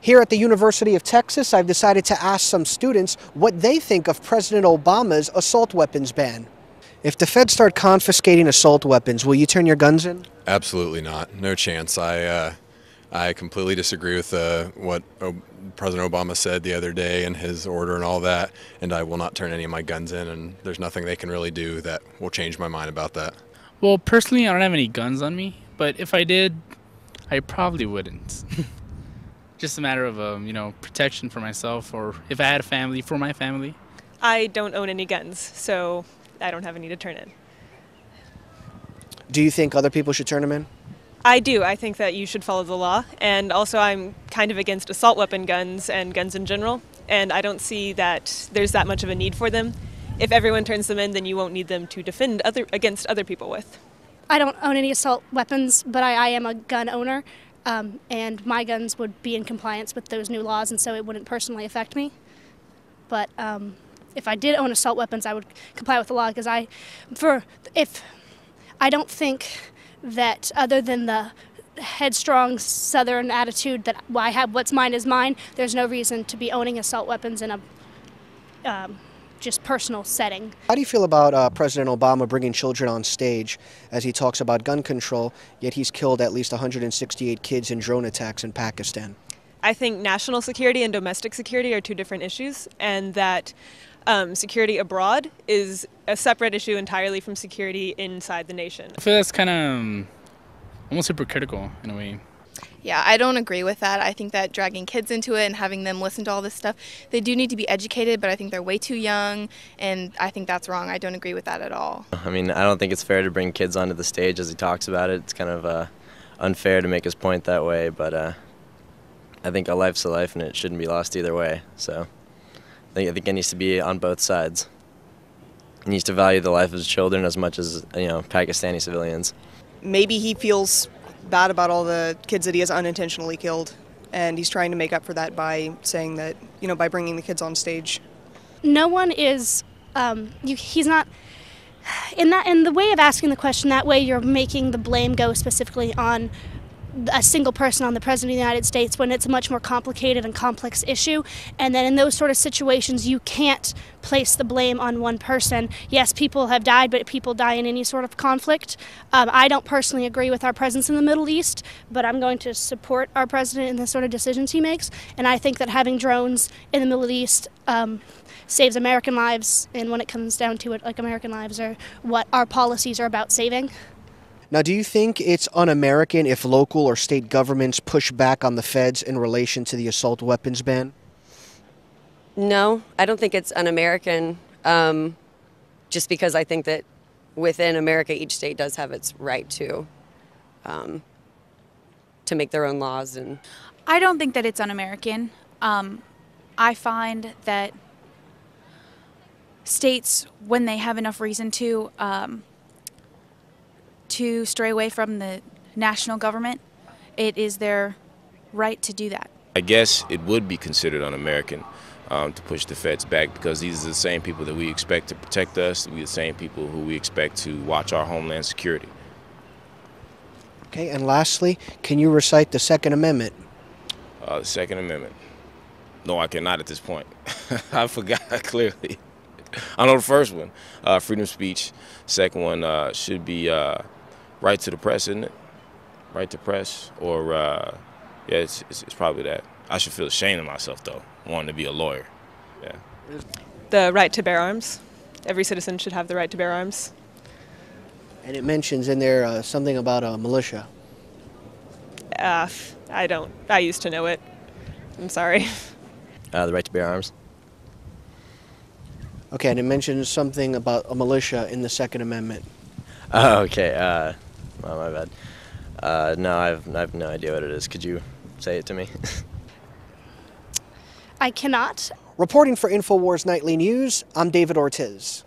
Here at the University of Texas, I've decided to ask some students what they think of President Obama's assault weapons ban. If the feds start confiscating assault weapons, will you turn your guns in? Absolutely not. No chance. I completely disagree with what President Obama said the other day and his order and all that, and I will not turn any of my guns in, and there's nothing they can really do that will change my mind about that. Well, personally, I don't have any guns on me, but if I did, I probably wouldn't. Just a matter of, protection for myself, or if I had a family, for my family. I don't own any guns, so I don't have any to turn in. Do you think other people should turn them in? I do. I think that you should follow the law, and also I'm kind of against assault weapon guns and guns in general, and I don't see that there's that much of a need for them. If everyone turns them in, then you won't need them to defend against other people with. I don't own any assault weapons, but I am a gun owner, and my guns would be in compliance with those new laws, and so it wouldn't personally affect me. But if I did own assault weapons, I would comply with the law, because I don't think that other than the headstrong Southern attitude that I have, what's mine is mine, there's no reason to be owning assault weapons in a just personal setting. How do you feel about President Obama bringing children on stage as he talks about gun control, yet he's killed at least 168 kids in drone attacks in Pakistan? I think national security and domestic security are two different issues, and that security abroad is a separate issue entirely from security inside the nation. I feel that's kind of almost hypocritical in a way. Yeah, I don't agree with that. I think that dragging kids into it and having them listen to all this stuff, they do need to be educated, but I think they're way too young, and I think that's wrong. I don't agree with that at all. I mean, I don't think it's fair to bring kids onto the stage as he talks about it. It's kind of unfair to make his point that way, but I think a life's a life and it shouldn't be lost either way. So I think it needs to be on both sides. He needs to value the life of his children as much as, Pakistani civilians. Maybe he feels bad about all the kids that he has unintentionally killed, and he's trying to make up for that by saying that, by bringing the kids on stage. No one is, he's not, in the way of asking the question that way, you're making the blame go specifically on a single person, on the President of the United States, when it's a much more complicated and complex issue. And then in those sort of situations, you can't place the blame on one person. Yes, people have died, but people die in any sort of conflict. I don't personally agree with our presence in the Middle East, but I'm going to support our president in the sort of decisions he makes. And I think that having drones in the Middle East saves American lives, and when it comes down to it, American lives are what our policies are about saving. Now, do you think it's un-American if local or state governments push back on the feds in relation to the assault weapons ban? No, I don't think it's un-American, just because I think that within America, each state does have its right to make their own laws. And I don't think that it's un-American. I find that states, when they have enough reason to stray away from the national government, it is their right to do that. I guess it would be considered un-American to push the feds back, because these are the same people that we expect to protect us. These are the same people who we expect to watch our homeland security. Okay, and lastly, can you recite the Second Amendment? The Second Amendment. No, I cannot at this point. I forgot clearly. I know the first one, freedom of speech. Second one should be right to the press, isn't it? Right to press, or yeah, it's probably that. I should feel ashamed of myself though, wanting to be a lawyer. Yeah. The right to bear arms. Every citizen should have the right to bear arms. And it mentions in there something about a militia. I don't. I used to know it. I'm sorry. The right to bear arms. Okay, and it mentions something about a militia in the Second Amendment. Oh, okay. Oh, my bad. No, I have no idea what it is. Could you say it to me? I cannot. Reporting for InfoWars Nightly News, I'm David Ortiz.